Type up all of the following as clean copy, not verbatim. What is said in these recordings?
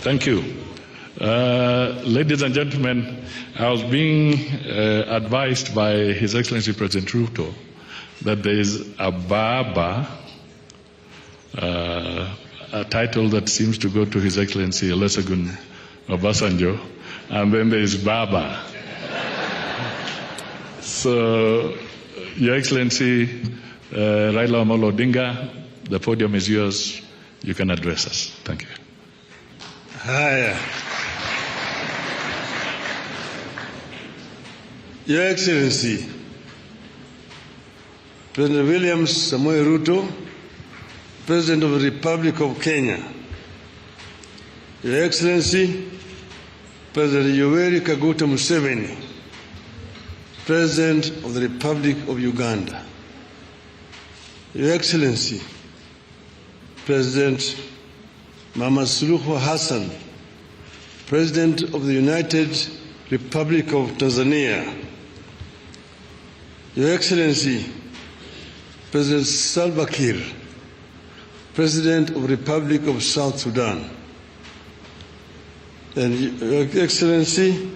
Thank you. Ladies and gentlemen, I was being advised by His Excellency President Ruto that there is a Baba, a title that seems to go to His Excellency Olusegun Obasanjo, and then there is Baba. So, Your Excellency, RAILA AMOLLO ODINGA, the podium is yours. You can address us. Thank you. Haya. Your Excellency, President William Samoei Ruto, President of the Republic of Kenya, Your Excellency, President Yoweri Kaguta Museveni, President of the Republic of Uganda, Your Excellency, President Mama Suluhu Hassan, President of the United Republic of Tanzania, Your Excellency, President Salva Kiir, President of the Republic of South Sudan, and Your Excellency,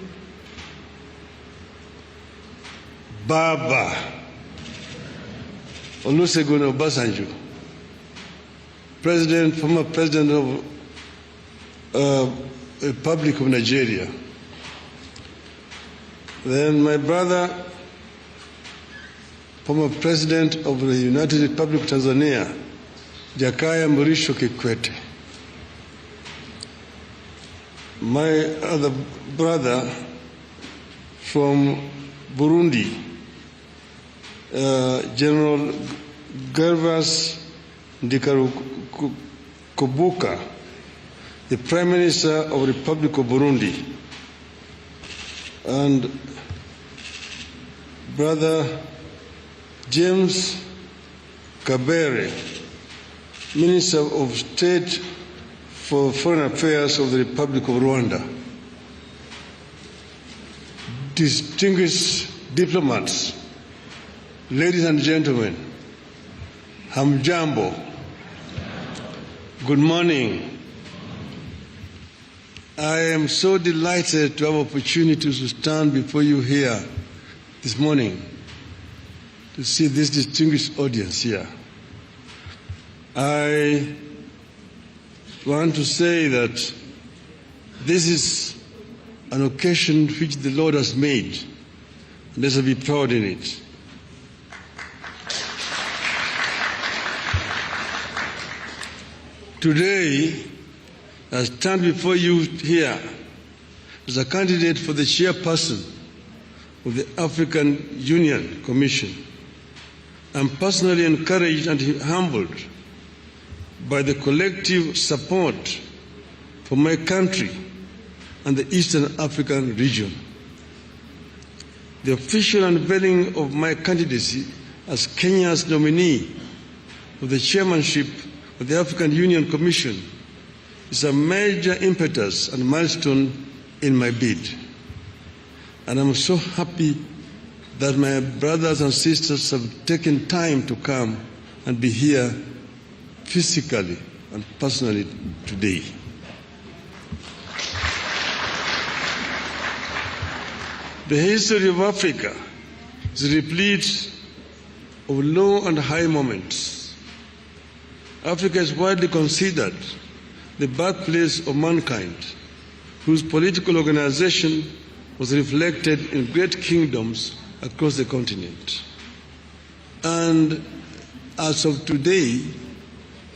Baba Olusegun Obasanjo, former President of the Republic of Nigeria. Then my brother, former President of the United Republic of Tanzania, Jakaya Mrisho Kikwete. My other brother from Burundi, General Gervas Ndikarukubuka, the Prime Minister of the Republic of Burundi, and Brother James Kabere, Minister of State for Foreign Affairs of the Republic of Rwanda. Distinguished diplomats, ladies and gentlemen, hamjambo, good morning. I am so delighted to have opportunity to stand before you here this morning to see this distinguished audience here. I want to say that this is an occasion which the Lord has made, and let us be proud in it. Today, I stand before you here as a candidate for the chairperson of the African Union Commission. I'm personally encouraged and humbled by the collective support for my country and the Eastern African region. The official unveiling of my candidacy as Kenya's nominee for the chairmanship of the African Union Commission is a major impetus and milestone in my bid. And I'm so happy that my brothers and sisters have taken time to come and be here physically and personally today. The history of Africa is replete of low and high moments. Africa is widely considered the birthplace of mankind, whose political organization was reflected in great kingdoms across the continent. And as of today,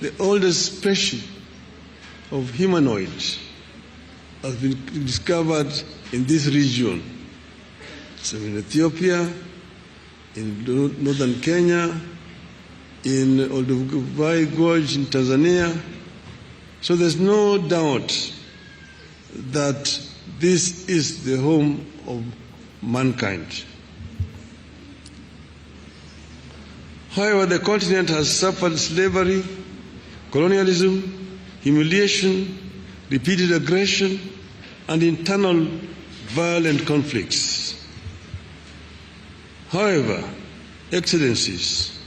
the oldest species of humanoids has been discovered in this region. So in Ethiopia, in northern Kenya, in Olduvai Gorge in Tanzania. So there's no doubt that this is the home of mankind. However, the continent has suffered slavery, colonialism, humiliation, repeated aggression, and internal violent conflicts. However, Excellencies,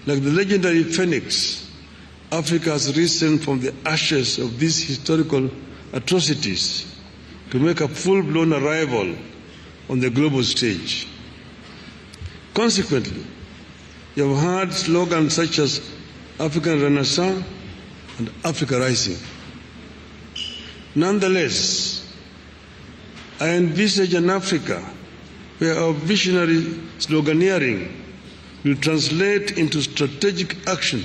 like the legendary phoenix, Africa has risen from the ashes of these historical atrocities to make a full-blown arrival on the global stage. Consequently, you have heard slogans such as African Renaissance and Africa Rising. Nonetheless, I envisage an Africa where our visionary sloganeering will translate into strategic action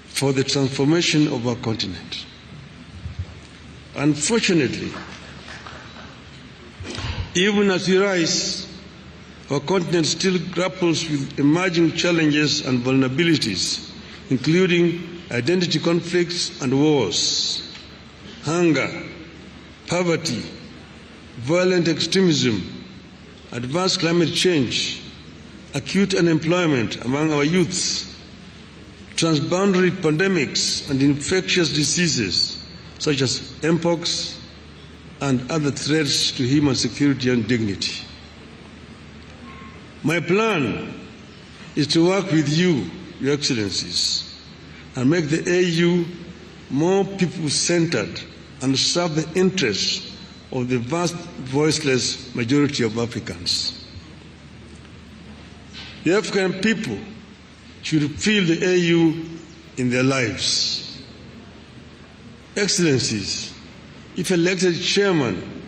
for the transformation of our continent. Unfortunately, even as we rise, our continent still grapples with emerging challenges and vulnerabilities, including identity conflicts and wars, hunger, poverty, violent extremism, advanced climate change, acute unemployment among our youths, transboundary pandemics and infectious diseases such as mpox and other threats to human security and dignity. My plan is to work with you, Your Excellencies, and make the AU more people-centered and serve the interests of the vast voiceless majority of Africans. The African people should feel the AU in their lives. Excellencies, if elected chairman,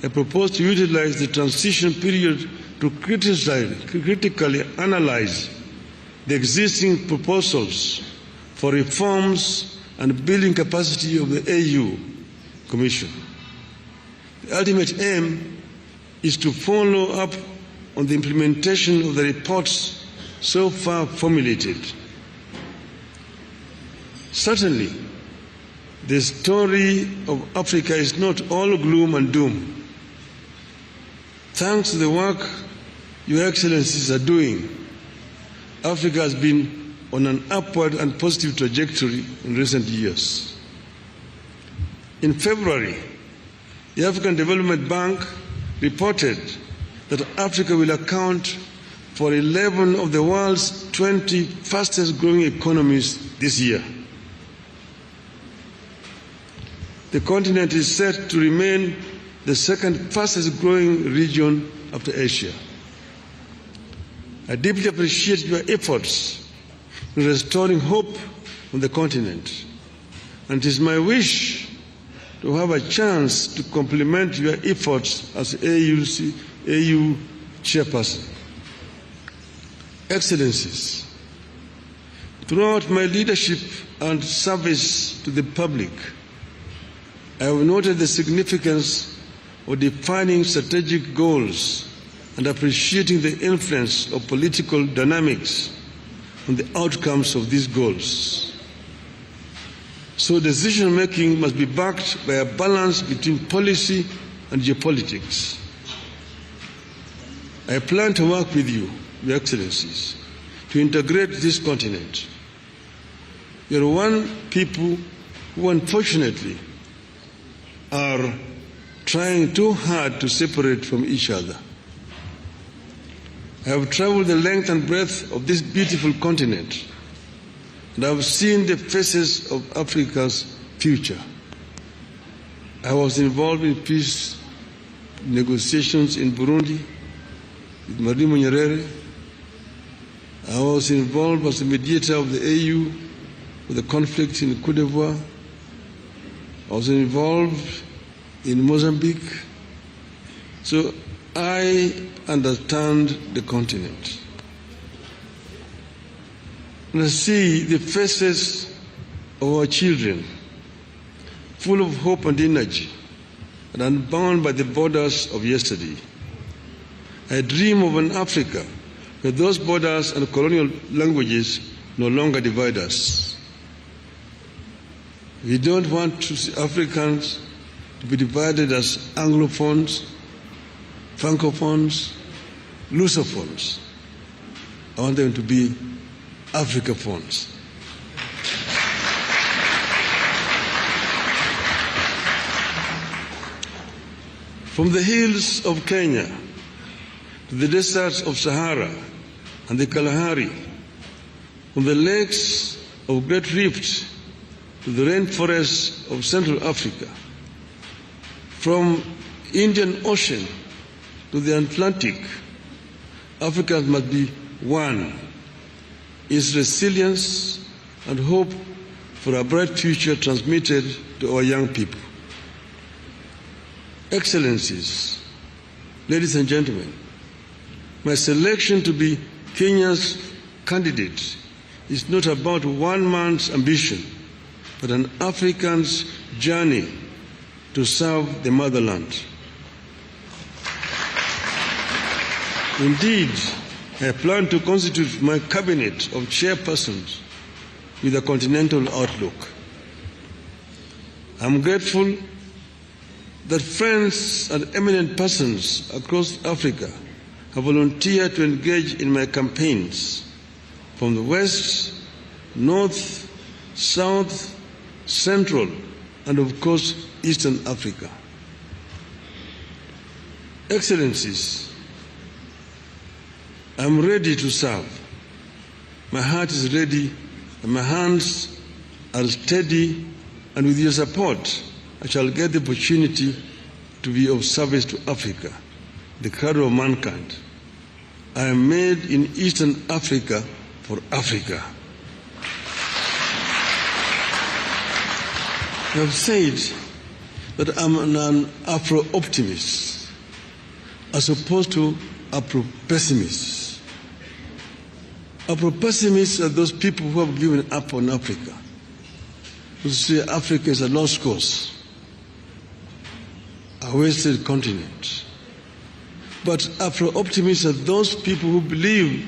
I propose to utilize the transition period to critically analyze the existing proposals for reforms and building capacity of the AU Commission. The ultimate aim is to follow up on the implementation of the reports so far formulated. Certainly, the story of Africa is not all gloom and doom. Thanks to the work Your Excellencies are doing, Africa has been on an upward and positive trajectory in recent years. In February, the African Development Bank reported that Africa will account for 11 of the world's 20 fastest growing economies this year. The continent is set to remain the second fastest growing region after Asia. I deeply appreciate your efforts in restoring hope on the continent, and it is my wish to have a chance to complement your efforts as AU chairperson. Excellencies, throughout my leadership and service to the public, I have noted the significance of defining strategic goals and appreciating the influence of political dynamics on the outcomes of these goals. So decision-making must be backed by a balance between policy and geopolitics. I plan to work with you, Your Excellencies, to integrate this continent. You are one people who unfortunately are trying too hard to separate from each other. I have traveled the length and breadth of this beautiful continent, and I have seen the faces of Africa's future. I was involved in peace negotiations in Burundi with Mwalimu Nyerere. I was involved as a mediator of the AU with the conflict in Côte d'Ivoire. I was involved in Mozambique. So I understand the continent. And I see the faces of our children, full of hope and energy, and unbound by the borders of yesterday. I dream of an Africa where those borders and colonial languages no longer divide us. We don't want to see Africans to be divided as Anglophones, Francophones, Lusophones. I want them to be Africaphones. From the hills of Kenya to the deserts of Sahara and the Kalahari, from the lakes of Great Rift to the rainforests of Central Africa, From Indian Ocean to the Atlantic, Africans must be one. Its resilience and hope for a bright future transmitted to our young people. Excellencies, ladies and gentlemen, my selection to be Kenya's candidate is not about one man's ambition, but an African's journey to serve the motherland. Indeed, I plan to constitute my cabinet of chairpersons with a continental outlook. I'm grateful that friends and eminent persons across Africa have volunteered to engage in my campaigns from the West, North, South, Central, and of course, Eastern Africa. Excellencies, I'm ready to serve. My heart is ready and my hands are steady, and with your support, I shall get the opportunity to be of service to Africa, the cradle of mankind. I am made in Eastern Africa for Africa. I have said that I'm an Afro-optimist as opposed to Afro-pessimist. Afro-pessimists are those people who have given up on Africa, who say Africa is a lost cause, a wasted continent. But Afro-optimists are those people who believe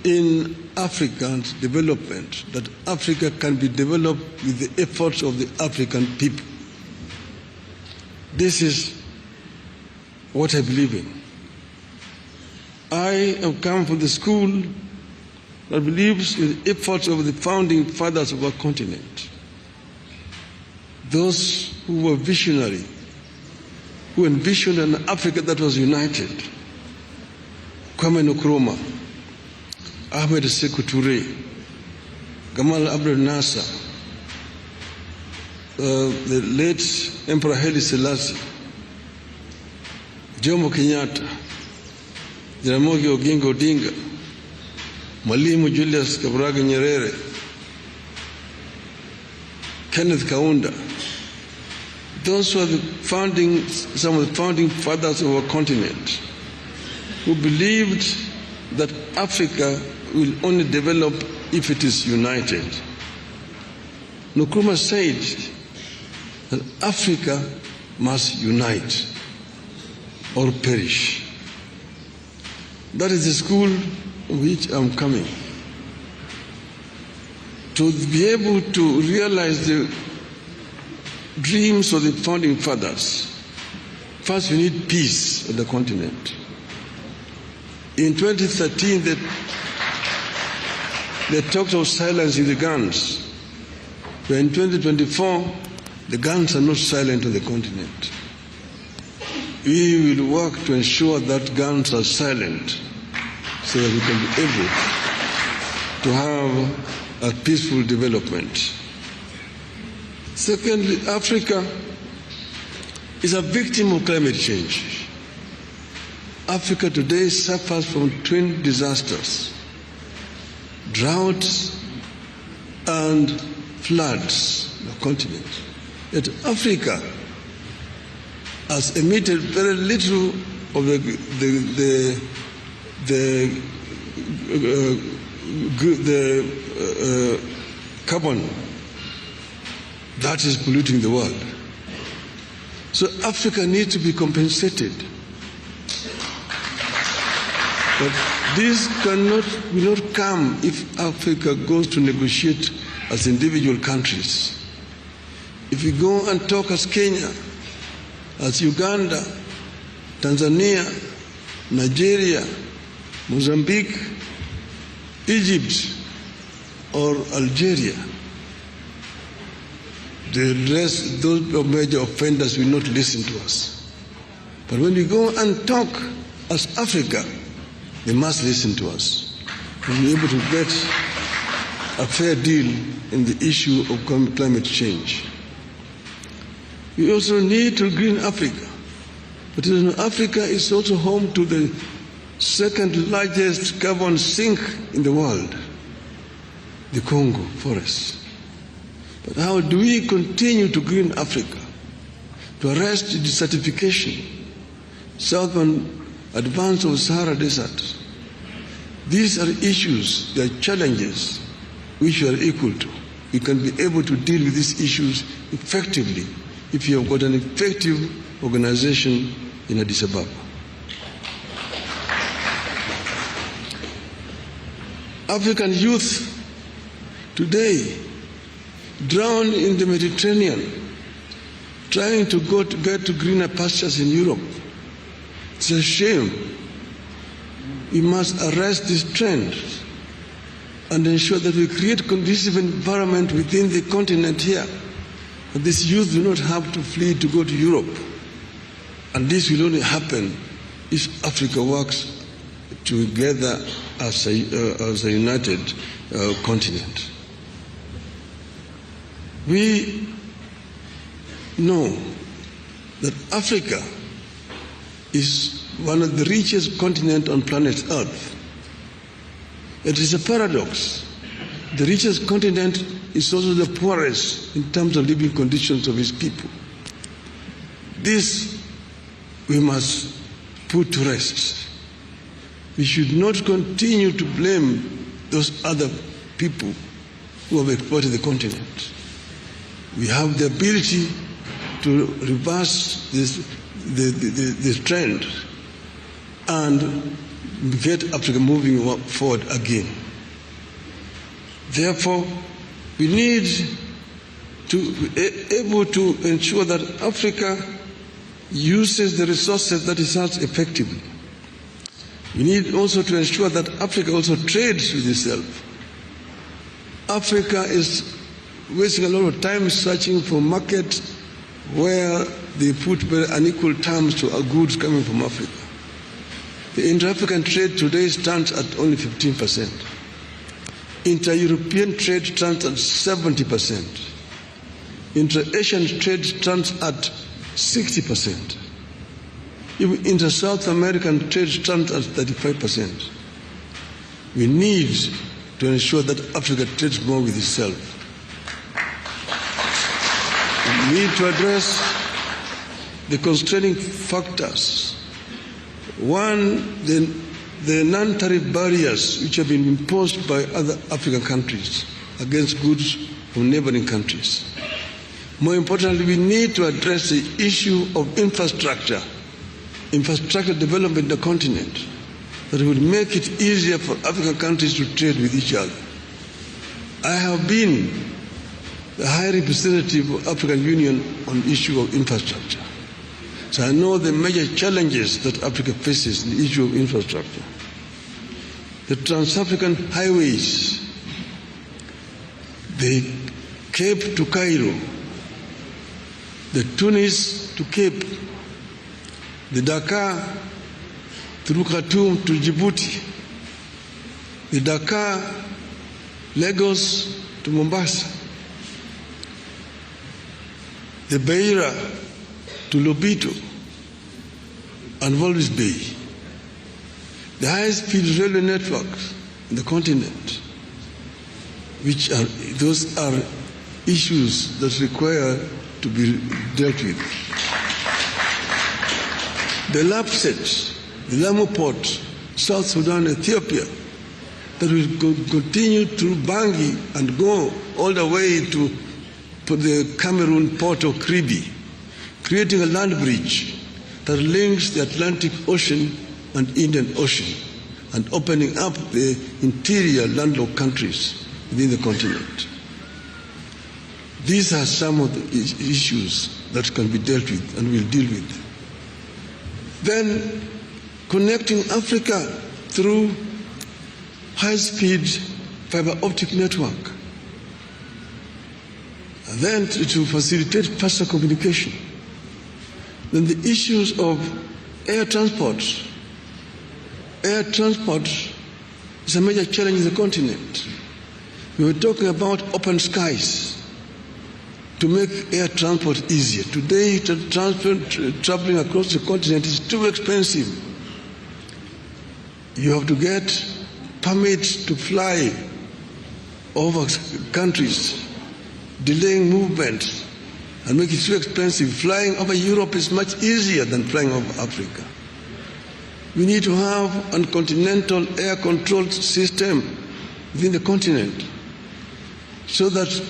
in African development, that Africa can be developed with the efforts of the African people. This is what I believe in. I have come from the school that believes in the efforts of the founding fathers of our continent, those who were visionary, who envisioned an Africa that was united. Kwame Nkrumah, Ahmed Sekou Touré, Gamal Abdel Nasser, the late Emperor Haile Selassie, Jomo Kenyatta, Jaramogi Oginga Odinga, Mwalimu Julius Kambarage Nyerere, Kenneth Kaunda. Those were some of the founding fathers of our continent, who believed that Africa will only develop if it is united. Nkrumah said that Africa must unite or perish. That is the school in which I'm coming. To be able to realize the dreams of the founding fathers, first you need peace on the continent. In 2013, they talked of silencing the guns. But in 2024, the guns are not silent on the continent. We will work to ensure that guns are silent so that we can be able to have a peaceful development. Secondly, Africa is a victim of climate change. Africa today suffers from twin disasters: droughts and floods on the continent. Yet Africa has emitted very little of the carbon that is polluting the world. So Africa needs to be compensated. But this will not come if Africa goes to negotiate as individual countries. If we go and talk as Kenya, as Uganda, Tanzania, Nigeria, Mozambique, Egypt, or Algeria, the rest, those major offenders will not listen to us. But when we go and talk as Africa, they must listen to us and be able to get a fair deal in the issue of climate change. We also need to green Africa. But you know, Africa is also home to the second largest carbon sink in the world, the Congo forest. But how do we continue to green Africa, to arrest the desertification, southern advance of Sahara Desert? These are issues, they are challenges which we are equal to. We can be able to deal with these issues effectively if you have got an effective organization in Addis Ababa. African youth today drown in the Mediterranean trying to get to greener pastures in Europe. It's a shame. We must arrest this trend and ensure that we create conducive environment within the continent here. That this youth do not have to flee to go to Europe. And this will only happen if Africa works together as a united continent. We know that Africa is one of the richest continents on planet Earth. It is a paradox. The richest continent is also the poorest in terms of living conditions of its people. This we must put to rest. We should not continue to blame those other people who have exploited the continent. We have the ability to reverse this trend and get Africa moving forward again. Therefore, we need to be able to ensure that Africa uses the resources that it has effectively. We need also to ensure that Africa also trades with itself. Africa is wasting a lot of time searching for markets where they put very unequal terms to our goods coming from Africa. The inter-African trade today stands at only 15%. Inter-European trade stands at 70%. Inter-Asian trade stands at 60%. Even inter-South American trade stands at 35%. We need to ensure that Africa trades more with itself. We need to address the constraining factors. One, the non-tariff barriers which have been imposed by other African countries against goods from neighboring countries. More importantly, we need to address the issue of infrastructure development in the continent that will make it easier for African countries to trade with each other. I have been the High Representative of the African Union on the issue of infrastructure. So I know the major challenges that Africa faces in the issue of infrastructure. The trans-African highways, the Cape to Cairo, the Tunis to Cape, the Dakar through Khartoum to Djibouti, the Dakar, Lagos to Mombasa, the Beira to Lobito and Walvis Bay, the high-speed railway networks in the continent, those are issues that require to be dealt with. The LAPSET, the Lamu Port, South Sudan, Ethiopia, that will continue through Bangui and go all the way to the Cameroon port of Kribi, creating a land bridge that links the Atlantic Ocean and Indian Ocean and opening up the interior landlocked countries within the continent. These are some of the issues that can be dealt with and we'll deal with. Then connecting Africa through high-speed fiber optic network. And then to facilitate faster communication. Then the issues of air transport. Air transport is a major challenge in the continent. We were talking about open skies. to make air transport easier. Today, traveling across the continent is too expensive. You have to get permits to fly over countries, delaying movement, and make it too expensive. Flying over Europe is much easier than flying over Africa. We need to have a continental air control system within the continent so that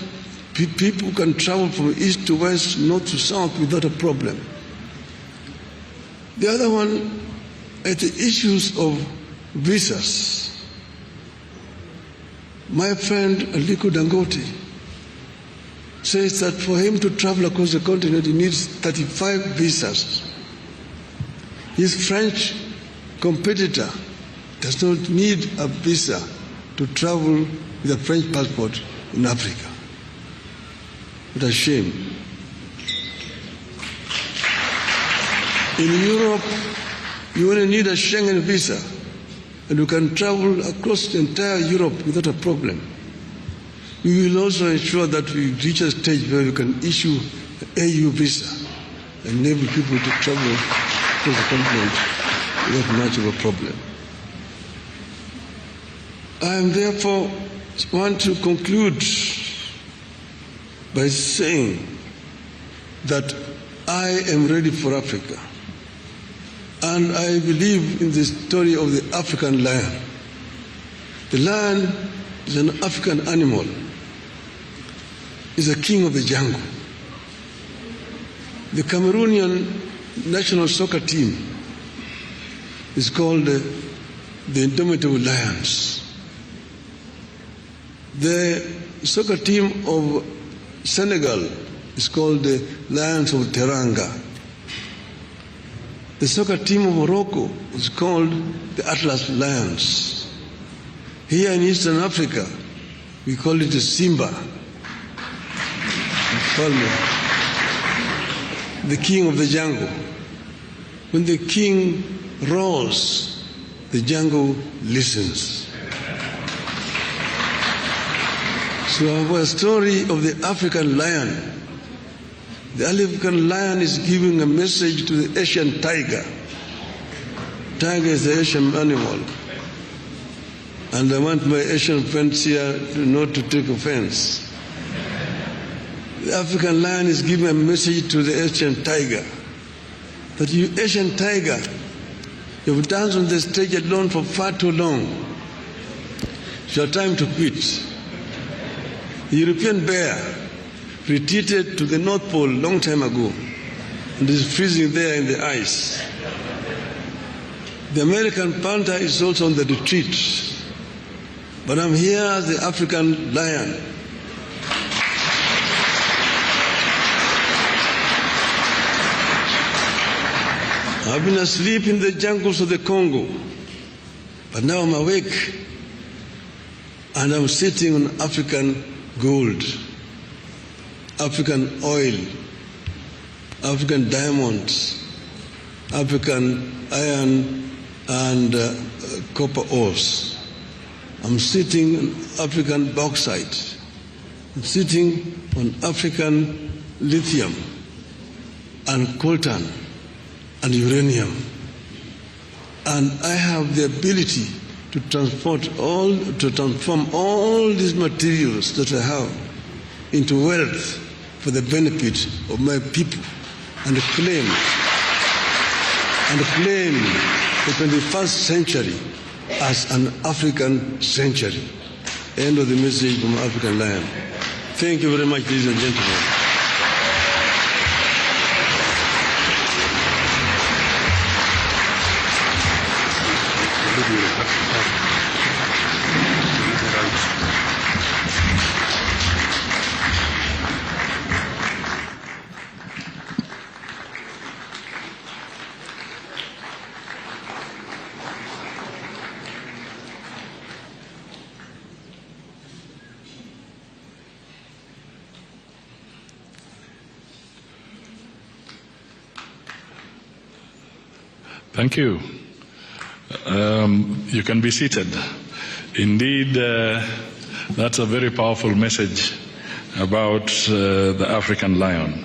people can travel from east to west, north to south without a problem. The other one is the issues of visas. My friend Aliko Dangote says that for him to travel across the continent, he needs 35 visas. His French competitor does not need a visa to travel with a French passport in Africa. What a shame. In Europe, you only need a Schengen visa, and you can travel across the entire Europe without a problem. We will also ensure that we reach a stage where we can issue an AU visa and enable people to travel across the continent without much of a problem. I therefore want to conclude by saying that I am ready for Africa. And I believe in the story of the African lion. The lion is an African animal. It's a king of the jungle. The Cameroonian national soccer team is called the Indomitable Lions. The soccer team of Senegal is called the Lions of Teranga. The soccer team of Morocco is called the Atlas Lions. Here in Eastern Africa, we call it the Simba. We call it the king of the jungle. When the king roars, the jungle listens. So our story of the African lion. The African lion is giving a message to the Asian tiger. Tiger is the Asian animal. And I want my Asian friends here not to take offense. The African lion is giving a message to the Asian tiger. That you Asian tiger, you've danced on the stage alone for far too long. It's your time to quit. The European bear retreated to the North Pole long time ago and is freezing there in the ice. The American panther is also on the retreat. But I'm here as the African lion. I've been asleep in the jungles of the Congo, but now I'm awake and I'm sitting on African gold, African oil, African diamonds, African iron and copper ores. I'm sitting on African bauxite. I'm sitting on African lithium and coltan and uranium. And I have the ability to transform all these materials that I have into wealth for the benefit of my people and claim the 21st century as an African century. End of the message from African Lion. Thank you very much, ladies and gentlemen. Thank you. You can be seated. Indeed, that's a very powerful message, about the African lion.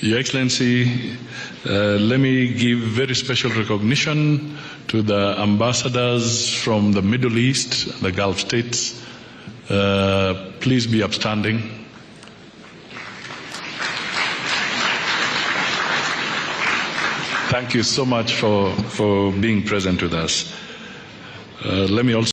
Your Excellency, let me give very special recognition to the ambassadors from the Middle East, the Gulf states. Please be upstanding. Thank you so much for being present with us. Let me also